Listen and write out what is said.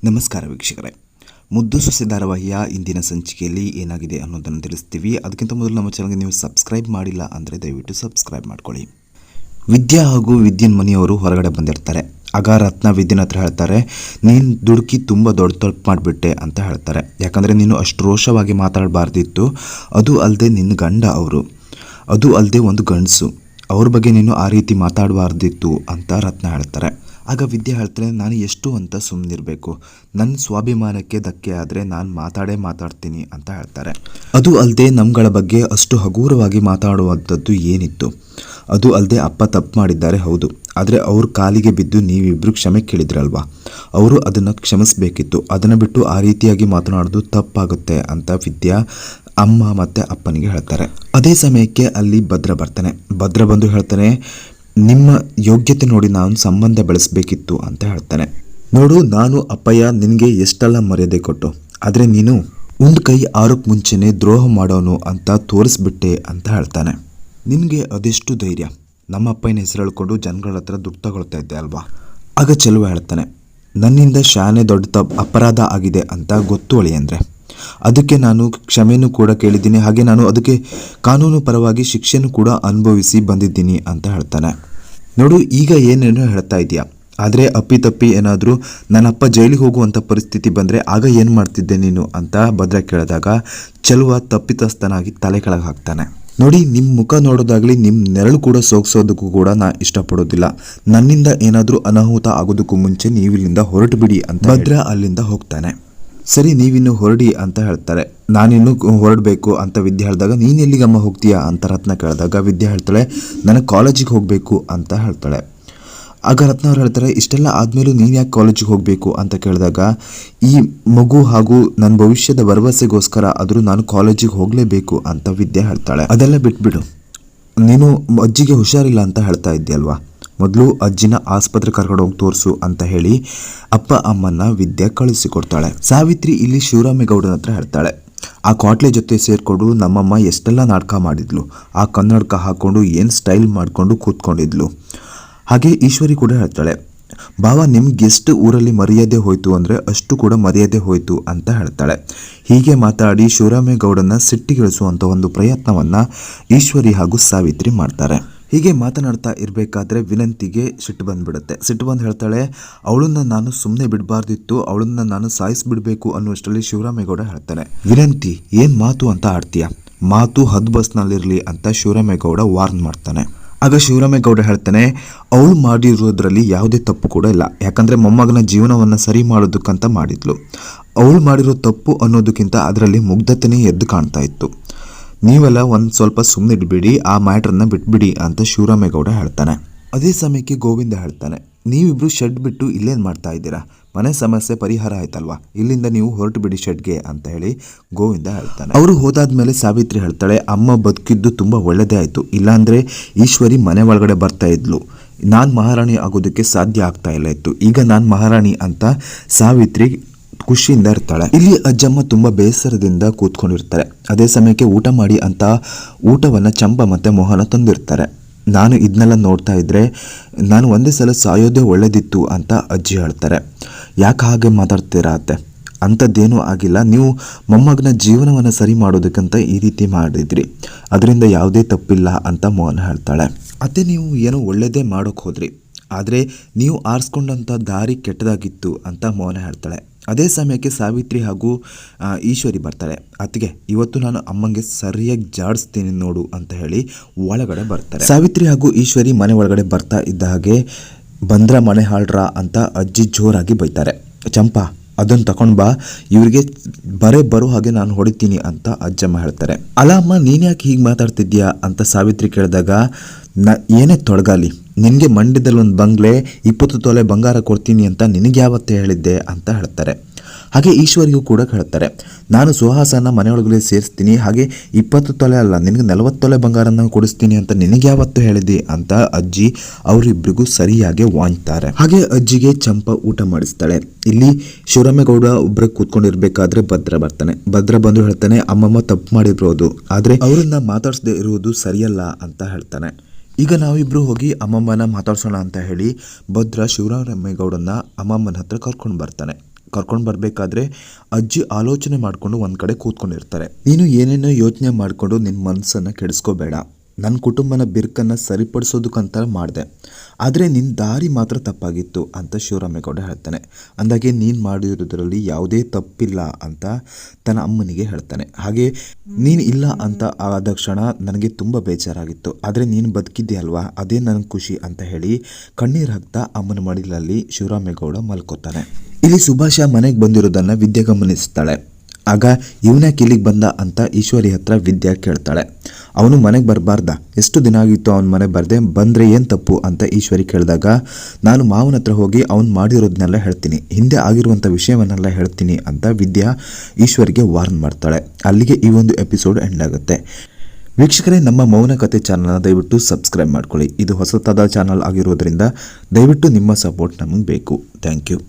ನಮಸ್ಕಾರ ವೀಕ್ಷಕರೇ, ಮುದ್ದು ಸೊಸೆ ಧಾರಾವಾಹಿಯ ಇಂದಿನ ಸಂಚಿಕೆಯಲ್ಲಿ ಏನಾಗಿದೆ ಅನ್ನೋದನ್ನು ತಿಳಿಸ್ತೀವಿ. ಅದಕ್ಕಿಂತ ಮೊದಲು ನಮ್ಮ ಚಾನಲ್ಗೆ ನೀವು ಸಬ್ಸ್ಕ್ರೈಬ್ ಮಾಡಿಲ್ಲ ಅಂದರೆ ದಯವಿಟ್ಟು ಸಬ್ಸ್ಕ್ರೈಬ್ ಮಾಡ್ಕೊಳ್ಳಿ. ವಿದ್ಯಾ ಹಾಗೂ ವಿದ್ಯನ್ ಮನೆಯವರು ಹೊರಗಡೆ ಬಂದಿರ್ತಾರೆ. ಆಗ ರತ್ನ ವಿದ್ಯನ ಹತ್ರ ಹೇಳ್ತಾರೆ, ನೀನು ದುಡುಕಿ ತುಂಬ ದೊಡ್ಡ ತಪ್ಪು ಮಾಡಿಬಿಟ್ಟೆ ಅಂತ ಹೇಳ್ತಾರೆ. ಯಾಕಂದರೆ ನೀನು ಅಷ್ಟು ರೋಷವಾಗಿ ಮಾತಾಡಬಾರ್ದಿತ್ತು. ಅದು ಅಲ್ಲದೆ ನಿನ್ನ ಗಂಡ ಅವರು, ಅದು ಅಲ್ಲದೆ ಒಂದು ಗಂಡಸು, ಅವ್ರ ಬಗ್ಗೆ ನೀನು ಆ ರೀತಿ ಮಾತಾಡಬಾರ್ದಿತ್ತು ಅಂತ ರತ್ನ ಹೇಳ್ತಾರೆ. ಆಗ ವಿದ್ಯೆ ಹೇಳ್ತಾಳೆ, ನಾನು ಎಷ್ಟು ಅಂತ ಸುಮ್ಮನಿರಬೇಕು, ನನ್ನ ಸ್ವಾಭಿಮಾನಕ್ಕೆ ಧಕ್ಕೆ ಆದರೆ ನಾನು ಮಾತಾಡ್ತೀನಿ ಅಂತ ಹೇಳ್ತಾರೆ. ಅದು ಅಲ್ಲದೆ ನಮ್ಗಳ ಬಗ್ಗೆ ಅಷ್ಟು ಹಗೂರವಾಗಿ ಮಾತಾಡುವಂಥದ್ದು ಏನಿತ್ತು? ಅದು ಅಲ್ಲದೆ ಅಪ್ಪ ತಪ್ಪು ಮಾಡಿದ್ದಾರೆ, ಹೌದು, ಆದರೆ ಅವ್ರ ಕಾಲಿಗೆ ಬಿದ್ದು ನೀವಿಬ್ಬರು ಕ್ಷಮೆ ಕೇಳಿದ್ರಲ್ವಾ, ಅವರು ಅದನ್ನು ಕ್ಷಮಿಸಬೇಕಿತ್ತು. ಅದನ್ನು ಬಿಟ್ಟು ಆ ರೀತಿಯಾಗಿ ಮಾತನಾಡೋದು ತಪ್ಪಾಗುತ್ತೆ ಅಂತ ವಿದ್ಯಾ ಅಮ್ಮ ಮತ್ತು ಅಪ್ಪನಿಗೆ ಹೇಳ್ತಾರೆ. ಅದೇ ಸಮಯಕ್ಕೆ ಅಲ್ಲಿ ಭದ್ರ ಬರ್ತಾನೆ. ಭದ್ರ ಬಂದು ಹೇಳ್ತಾನೆ, ನಿಮ್ಮ ಯೋಗ್ಯತೆ ನೋಡಿ ನಾನು ಸಂಬಂಧ ಬೆಳೆಸಬೇಕಿತ್ತು ಅಂತ ಹೇಳ್ತಾನೆ. ನೋಡು, ನಾನು ಅಪ್ಪಯ್ಯ ನಿನಗೆ ಎಷ್ಟೆಲ್ಲ ಮರ್ಯಾದೆ ಕೊಟ್ಟು, ಆದರೆ ನೀನು ಒಂದು ಕೈ ಆರೋಕ್ಕೆ ಮುಂಚೆನೇ ದ್ರೋಹ ಮಾಡೋನು ಅಂತ ತೋರಿಸ್ಬಿಟ್ಟೆ ಅಂತ ಹೇಳ್ತಾನೆ. ನಿನಗೆ ಅದೆಷ್ಟು ಧೈರ್ಯ, ನಮ್ಮ ಅಪ್ಪನ ಹೆಸರು ಹೇಳ್ಕೊಂಡು ಜನಗಳ ಹತ್ರ ದುಡ್ಡು ತಗೊಳ್ತಾ ಇದ್ದೆ ಅಲ್ವಾ? ಆಗ ಚೆಲುವ ಹೇಳ್ತಾನೆ, ನನ್ನಿಂದ ಶಾನೆ ದೊಡ್ಡ ಅಪರಾಧ ಆಗಿದೆ ಅಂತ ಗೊತ್ತು ಅಳಿ ಅಂದರೆ, ಅದಕ್ಕೆ ನಾನು ಕ್ಷಮೆನೂ ಕೂಡ ಕೇಳಿದ್ದೀನಿ, ಹಾಗೆ ನಾನು ಅದಕ್ಕೆ ಕಾನೂನು ಪರವಾಗಿ ಶಿಕ್ಷೆನೂ ಕೂಡ ಅನುಭವಿಸಿ ಬಂದಿದ್ದೀನಿ ಅಂತ ಹೇಳ್ತಾನೆ. ನೋಡು, ಈಗ ಏನೇನೋ ಹೇಳ್ತಾ ಇದೆಯಾ, ಆದರೆ ಅಪ್ಪಿತಪ್ಪಿ ಏನಾದರೂ ನನ್ನಪ್ಪ ಜೈಲಿಗೆ ಹೋಗುವಂಥ ಪರಿಸ್ಥಿತಿ ಬಂದರೆ ಆಗ ಏನು ಮಾಡ್ತಿದ್ದೆ ನೀನು ಅಂತ ಭದ್ರ ಕೇಳಿದಾಗ ಚೆಲುವ ತಪ್ಪಿತಸ್ಥನಾಗಿ ತಲೆ ಕೆಳಗೆ ಹಾಕ್ತಾನೆ. ನೋಡಿ, ನಿಮ್ಮ ಮುಖ ನೋಡೋದಾಗಲಿ ನಿಮ್ಮ ನೆರಳು ಕೂಡ ಸೋಗಿಸೋದಕ್ಕೂ ಕೂಡ ನಾನು ಇಷ್ಟಪಡೋದಿಲ್ಲ. ನನ್ನಿಂದ ಏನಾದರೂ ಅನಾಹುತ ಆಗೋದಕ್ಕೂ ಮುಂಚೆ ನೀವಿಲ್ಲಿಂದ ಹೊರಟು ಬಿಡಿ ಅಂತ ಭದ್ರ ಅಲ್ಲಿಂದ ಹೋಗ್ತಾನೆ. ಸರಿ, ನೀವಿನ್ನು ಹೊರಡಿ ಅಂತ ಹೇಳ್ತಾರೆ. ನಾನಿನ್ನು ಹೊರಡಬೇಕು ಅಂತ ವಿದ್ಯೆ ಹೇಳಿದಾಗ, ನೀನು ಎಲ್ಲಿಗಮ್ಮ ಹೋಗ್ತೀಯಾ ಅಂತ ರತ್ನ ಕೇಳಿದಾಗ ವಿದ್ಯೆ ಹೇಳ್ತಾಳೆ, ನನಗೆ ಕಾಲೇಜಿಗೆ ಹೋಗಬೇಕು ಅಂತ ಹೇಳ್ತಾಳೆ. ಆಗ ರತ್ನ ಅವ್ರು ಹೇಳ್ತಾರೆ, ಇಷ್ಟೆಲ್ಲ ಆದಮೇಲೂ ನೀನು ಯಾಕೆ ಕಾಲೇಜಿಗೆ ಹೋಗಬೇಕು ಅಂತ ಕೇಳಿದಾಗ, ಈ ಮಗು ಹಾಗೂ ನನ್ನ ಭವಿಷ್ಯದ ಭರವಸೆಗೋಸ್ಕರ ಆದರೂ ನಾನು ಕಾಲೇಜಿಗೆ ಹೋಗಲೇಬೇಕು ಅಂತ ವಿದ್ಯೆ ಹೇಳ್ತಾಳೆ. ಅದೆಲ್ಲ ಬಿಟ್ಬಿಡು, ನೀನು ಅಜ್ಜಿಗೆ ಹುಷಾರಿಲ್ಲ ಅಂತ ಹೇಳ್ತಾ ಇದ್ದೀಯಲ್ವಾ, ಮೊದಲು ಅಜ್ಜಿನ ಆಸ್ಪತ್ರೆ ಕರ್ಕೊಂಡು ಹೋಗಿ ತೋರಿಸು ಅಂತ ಹೇಳಿ ಅಪ್ಪ ಅಮ್ಮನ ವಿದ್ಯೆ ಕಳಿಸಿಕೊಡ್ತಾಳೆ. ಸಾವಿತ್ರಿ ಇಲ್ಲಿ ಶಿವರಾಮೇಗೌಡನ ಹತ್ರ ಹೇಳ್ತಾಳೆ, ಆ ಕ್ವಾಟ್ಲೆ ಜೊತೆ ಸೇರಿಕೊಂಡು ನಮ್ಮಮ್ಮ ಎಷ್ಟೆಲ್ಲ ನಾಟಕ ಮಾಡಿದ್ಲು, ಆ ಕನ್ನಡಕ ಹಾಕ್ಕೊಂಡು ಏನು ಸ್ಟೈಲ್ ಮಾಡಿಕೊಂಡು ಕೂತ್ಕೊಂಡಿದ್ಲು. ಹಾಗೆ ಈಶ್ವರಿ ಕೂಡ ಹೇಳ್ತಾಳೆ, ಬಾವ ನಿಮ್ಗೆ ಎಷ್ಟು ಊರಲ್ಲಿ ಮರ್ಯಾದೆ ಹೋಯ್ತು ಅಂದರೆ ಅಷ್ಟು ಕೂಡ ಮರ್ಯಾದೆ ಹೋಯ್ತು ಅಂತ ಹೇಳ್ತಾಳೆ. ಹೀಗೆ ಮಾತಾಡಿ ಶಿವರಾಮೇಗೌಡನ ಸಿಟ್ಟಿಗಿಳಿಸುವಂಥ ಒಂದು ಪ್ರಯತ್ನವನ್ನು ಈಶ್ವರಿ ಹಾಗೂ ಸಾವಿತ್ರಿ ಮಾಡ್ತಾರೆ. ಹೀಗೆ ಮಾತನಾಡ್ತಾ ಇರಬೇಕಾದ್ರೆ ವಿನಂತಿಗೆ ಸಿಟ್ಟು ಬಂದುಬಿಡುತ್ತೆ. ಸಿಟ್ಟು ಬಂದು ಹೇಳ್ತಾಳೆ, ಅವಳನ್ನ ನಾನು ಸುಮ್ಮನೆ ಬಿಡಬಾರ್ದಿತ್ತು, ಅವಳನ್ನ ನಾನು ಸಾಯಿಸಿಬಿಡಬೇಕು ಅನ್ನುವಷ್ಟರಲ್ಲಿ ಶಿವರಾಮೇಗೌಡ ಹೇಳ್ತಾನೆ, ವಿನಂತಿ ಏನು ಮಾತು ಅಂತ ಆಡ್ತೀಯ, ಮಾತು ಹದ್ದು ಬಸ್ನಲ್ಲಿರಲಿ ಅಂತ ಶಿವರಾಮೇಗೌಡ ವಾರ್ನ್ ಮಾಡ್ತಾನೆ. ಆಗ ಶಿವರಾಮೇಗೌಡ ಹೇಳ್ತಾನೆ, ಅವಳು ಮಾಡಿರೋದ್ರಲ್ಲಿ ಯಾವುದೇ ತಪ್ಪು ಕೂಡ ಇಲ್ಲ, ಯಾಕಂದರೆ ಮೊಮ್ಮಗನ ಜೀವನವನ್ನು ಸರಿ ಮಾಡೋದಕ್ಕಂತ ಮಾಡಿದ್ಲು. ಅವಳು ಮಾಡಿರೋ ತಪ್ಪು ಅನ್ನೋದಕ್ಕಿಂತ ಅದರಲ್ಲಿ ಮುಗ್ಧತೆನೇ ಎದ್ದು ಕಾಣ್ತಾ ಇತ್ತು. ನೀವೆಲ್ಲ ಒಂದು ಸ್ವಲ್ಪ ಸುಮ್ಮನೆ ಇಡಬೇಡಿ, ಆ ಮ್ಯಾಟ್ರನ್ನ ಬಿಟ್ಬಿಡಿ ಅಂತ ಶಿವರಾಮೇಗೌಡ ಹೇಳ್ತಾನೆ. ಅದೇ ಸಮಯಕ್ಕೆ ಗೋವಿಂದ ಹೇಳ್ತಾನೆ, ನೀವಿಬ್ರು ಶೆಡ್ ಬಿಟ್ಟು ಇಲ್ಲೇನು ಮಾಡ್ತಾ ಇದ್ದೀರಾ, ಮನೆ ಸಮಸ್ಯೆ ಪರಿಹಾರ ಆಯ್ತಲ್ವಾ, ಇಲ್ಲಿಂದ ನೀವು ಹೊರಟು ಬಿಡಿ ಶೆಡ್ಗೆ ಅಂತ ಹೇಳಿ ಗೋವಿಂದ ಹೇಳ್ತಾನೆ. ಅವರು ಹೋದಾದ್ಮೇಲೆ ಸಾವಿತ್ರಿ ಹೇಳ್ತಾಳೆ, ಅಮ್ಮ ಬದುಕಿದ್ದು ತುಂಬ ಒಳ್ಳೆಯದೇ ಆಯಿತು, ಇಲ್ಲಾಂದರೆ ಈಶ್ವರಿ ಮನೆ ಒಳಗಡೆ ಬರ್ತಾ ಇದ್ಲು, ನಾನು ಮಹಾರಾಣಿ ಆಗೋದಕ್ಕೆ ಸಾಧ್ಯ ಆಗ್ತಾ ಇಲ್ಲ ಇತ್ತು, ಈಗ ನಾನು ಮಹಾರಾಣಿ ಅಂತ ಸಾವಿತ್ರಿ ಖುಷಿಯಿಂದ ಇರ್ತಾಳೆ. ಇಲ್ಲಿ ಅಜ್ಜಮ್ಮ ತುಂಬ ಬೇಸರದಿಂದ ಕೂತ್ಕೊಂಡಿರ್ತಾರೆ. ಅದೇ ಸಮಯಕ್ಕೆ ಊಟ ಮಾಡಿ ಅಂತ ಊಟವನ್ನು ಚಂಪ ಮತ್ತು ಮೋಹನ ತಂದಿರ್ತಾರೆ. ನಾನು ಇದನ್ನೆಲ್ಲ ನೋಡ್ತಾ ಇದ್ದರೆ ನಾನು ಒಂದೇ ಸಲ ಸಾಯೋದೇ ಒಳ್ಳೇದಿತ್ತು ಅಂತ ಅಜ್ಜಿ ಹೇಳ್ತಾರೆ. ಯಾಕೆ ಹಾಗೆ ಮಾತಾಡ್ತೀರಾ ಅತ್ತೆ, ಅಂಥದ್ದೇನೂ ಆಗಿಲ್ಲ, ನೀವು ಮೊಮ್ಮಗನ ಜೀವನವನ್ನು ಸರಿ ಮಾಡೋದಕ್ಕಂತ ಈ ರೀತಿ ಮಾಡಿದ್ರಿ, ಅದರಿಂದ ಯಾವುದೇ ತಪ್ಪಿಲ್ಲ ಅಂತ ಮೋಹನ ಹೇಳ್ತಾಳೆ. ಅತ್ತೆ, ನೀವು ಏನೋ ಒಳ್ಳೆಯದೇ ಮಾಡೋಕ್ಕೆ ಹೋದ್ರಿ, ಆದರೆ ನೀವು ಆರಿಸ್ಕೊಂಡಂಥ ದಾರಿ ಕೆಟ್ಟದಾಗಿತ್ತು ಅಂತ ಮೋಹನ ಹೇಳ್ತಾಳೆ. ಅದೇ ಸಮಯಕ್ಕೆ ಸಾವಿತ್ರಿ ಹಾಗೂ ಈಶ್ವರಿ ಬರ್ತಾಳೆ. ಅತ್ತಿಗೆ, ಇವತ್ತು ನಾನು ಅಮ್ಮಂಗೆ ಸರಿಯಾಗಿ ಜಾಡಿಸ್ತೀನಿ ನೋಡು ಅಂತ ಹೇಳಿ ಒಳಗಡೆ ಬರ್ತಾರೆ. ಸಾವಿತ್ರಿ ಹಾಗೂ ಈಶ್ವರಿ ಮನೆ ಒಳಗಡೆ ಬರ್ತಾ ಇದ್ದ ಹಾಗೆ, ಬಂದ್ರ ಮನೆ ಹಾಳ್ರ ಅಂತ ಅಜ್ಜಿ ಜೋರಾಗಿ ಬೈತಾರೆ. ಚಂಪಾ, ಅದನ್ನು ತಗೊಂಡು ಬಾ, ಇವರಿಗೆ ಬರೋ ಹಾಗೆ ನಾನು ಹೊಡಿತೀನಿ ಅಂತ ಅಜ್ಜಮ್ಮ ಹೇಳ್ತಾರೆ. ಅಲ್ಲ ಅಮ್ಮ, ನೀನು ಯಾಕೆ ಹೀಗೆ ಮಾತಾಡ್ತಿದ್ಯಾ ಅಂತ ಸಾವಿತ್ರಿ ಕೇಳಿದಾಗ, ಏನೇ ತೊಡಗಾಲಿ, ನಿನಗೆ ಮಂಡ್ಯದಲ್ಲಿ ಒಂದು ಬಂಗ್ಲೆ 20 ತೊಲೆ ಬಂಗಾರ ಕೊಡ್ತೀನಿ ಅಂತ ನಿನಗೆ ಯಾವತ್ತೇ ಹೇಳಿದ್ದೆ ಅಂತ ಹೇಳ್ತಾರೆ. ಹಾಗೆ ಈಶ್ವರಿಗೂ ಕೂಡ ಹೇಳ್ತಾರೆ, ನಾನು ಸುಹಾಸನ ಮನೆಯೊಳಗಡೆ ಸೇರಿಸ್ತೀನಿ, ಹಾಗೆ 20 ತೊಲೆ ಅಲ್ಲ ನಿನಗೆ 40 ತೊಲೆ ಬಂಗಾರನ ಕೊಡಿಸ್ತೀನಿ ಅಂತ ನಿನಗೆ ಯಾವತ್ತೂ ಹೇಳಿದೆ ಅಂತ ಅಜ್ಜಿ ಅವರಿಬ್ಬರಿಗೂ ಸರಿಯಾಗಿ ವಾಂಚ್ತಾರೆ. ಹಾಗೆ ಅಜ್ಜಿಗೆ ಚಂಪ ಊಟ ಮಾಡಿಸ್ತಾಳೆ. ಇಲ್ಲಿ ಶಿವರಾಮೇಗೌಡ ಒಬ್ಬರು ಕೂತ್ಕೊಂಡಿರ್ಬೇಕಾದ್ರೆ ಭದ್ರ ಬರ್ತಾನೆ. ಭದ್ರ ಬಂದು ಹೇಳ್ತಾನೆ, ಅಮ್ಮಮ್ಮ ತಪ್ಪು ಮಾಡಿರ್ಬೋದು, ಆದರೆ ಅವರನ್ನ ಮಾತಾಡಿಸದೇ ಇರುವುದು ಸರಿಯಲ್ಲ ಅಂತ ಹೇಳ್ತಾನೆ. ಈಗ ನಾವಿಬ್ಬರು ಹೋಗಿ ಅಮ್ಮಮ್ಮನ ಮಾತಾಡ್ಸೋಣ ಅಂತ ಹೇಳಿ ಭದ್ರ ಶಿವರಾಮೇಗೌಡನ ಅಮ್ಮಮ್ಮನ ಹತ್ರ ಕರ್ಕೊಂಡು ಬರ್ತಾನೆ. ಕರ್ಕೊಂಡು ಬರಬೇಕಾದ್ರೆ ಅಜ್ಜಿ ಆಲೋಚನೆ ಮಾಡಿಕೊಂಡು ಒಂದು ಕಡೆ ಕೂತ್ಕೊಂಡಿರ್ತಾರೆ. ನೀನು ಏನೇನೋ ಯೋಚನೆ ಮಾಡಿಕೊಂಡು ನಿನ್ನ ಮನಸ್ಸನ್ನು ಕೆಡಿಸ್ಕೋಬೇಡ, ನನ್ನ ಕುಟುಂಬನ ಬಿರುಕನ್ನು ಸರಿಪಡಿಸೋದಕ್ಕಂತ ಮಾಡಿದೆ, ಆದರೆ ನಿನ್ನ ದಾರಿ ಮಾತ್ರ ತಪ್ಪಾಗಿತ್ತು ಅಂತ ಶಿವರಾಮೇಗೌಡ ಹೇಳ್ತಾನೆ. ಅಂದಾಗೆ ನೀನು ಮಾಡಿರೋದ್ರಲ್ಲಿ ಯಾವುದೇ ತಪ್ಪಿಲ್ಲ ಅಂತ ತನ್ನ ಅಮ್ಮನಿಗೆ ಹೇಳ್ತಾನೆ. ಹಾಗೆ ನೀನು ಇಲ್ಲ ಅಂತ ಆದ ಕ್ಷಣ ನನಗೆ ತುಂಬ ಬೇಜಾರಾಗಿತ್ತು, ಆದರೆ ನೀನು ಬದುಕಿದ್ದೆ ಅಲ್ವಾ, ಅದೇ ನನಗೆ ಖುಷಿ ಅಂತ ಹೇಳಿ ಕಣ್ಣೀರು ಹಾಕ್ತಾ ಅಮ್ಮನ ಮಡಿಲಲ್ಲಿ ಶಿವರಾಮೇಗೌಡ ಮಲ್ಕೋತಾನೆ. ಇಲ್ಲಿ ಸುಭಾಷ ಮನೆಗೆ ಬಂದಿರೋದನ್ನು ವಿದ್ಯೆ ಗಮನಿಸ್ತಾಳೆ. ಆಗ ಇವನ್ಯಾಕೆ ಇಲ್ಲಿಗೆ ಬಂದ ಅಂತ ಈಶ್ವರಿ ಹತ್ರ ವಿದ್ಯಾ ಕೇಳ್ತಾಳೆ. ಅವನು ಮನೆಗೆ ಬರಬಾರ್ದ, ಎಷ್ಟು ದಿನ ಆಗಿತ್ತು ಅವನ ಮನೆ ಬರದೆ, ಬಂದರೆ ಏನು ತಪ್ಪು ಅಂತ ಈಶ್ವರಿ ಕೇಳಿದಾಗ, ನಾನು ಮಾವನ ಹತ್ರ ಹೋಗಿ ಅವ್ನು ಮಾಡಿರೋದನ್ನೆಲ್ಲ ಹೇಳ್ತೀನಿ, ಹಿಂದೆ ಆಗಿರುವಂಥ ವಿಷಯವನ್ನೆಲ್ಲ ಹೇಳ್ತೀನಿ ಅಂತ ವಿದ್ಯಾ ಈಶ್ವರಿಗೆ ವಾರ್ನ್ ಮಾಡ್ತಾಳೆ. ಅಲ್ಲಿಗೆ ಈ ಒಂದು ಎಪಿಸೋಡ್ ಎಂಡ್ ಆಗುತ್ತೆ. ವೀಕ್ಷಕರೇ, ನಮ್ಮ ಮೌನ ಕತೆ ಚಾನಲ್ನ ದಯವಿಟ್ಟು ಸಬ್ಸ್ಕ್ರೈಬ್ ಮಾಡ್ಕೊಳ್ಳಿ. ಇದು ಹೊಸತಾದ ಚಾನಲ್ ಆಗಿರೋದ್ರಿಂದ ದಯವಿಟ್ಟು ನಿಮ್ಮ ಸಪೋರ್ಟ್ ನಮಗೆ ಬೇಕು. Thank you.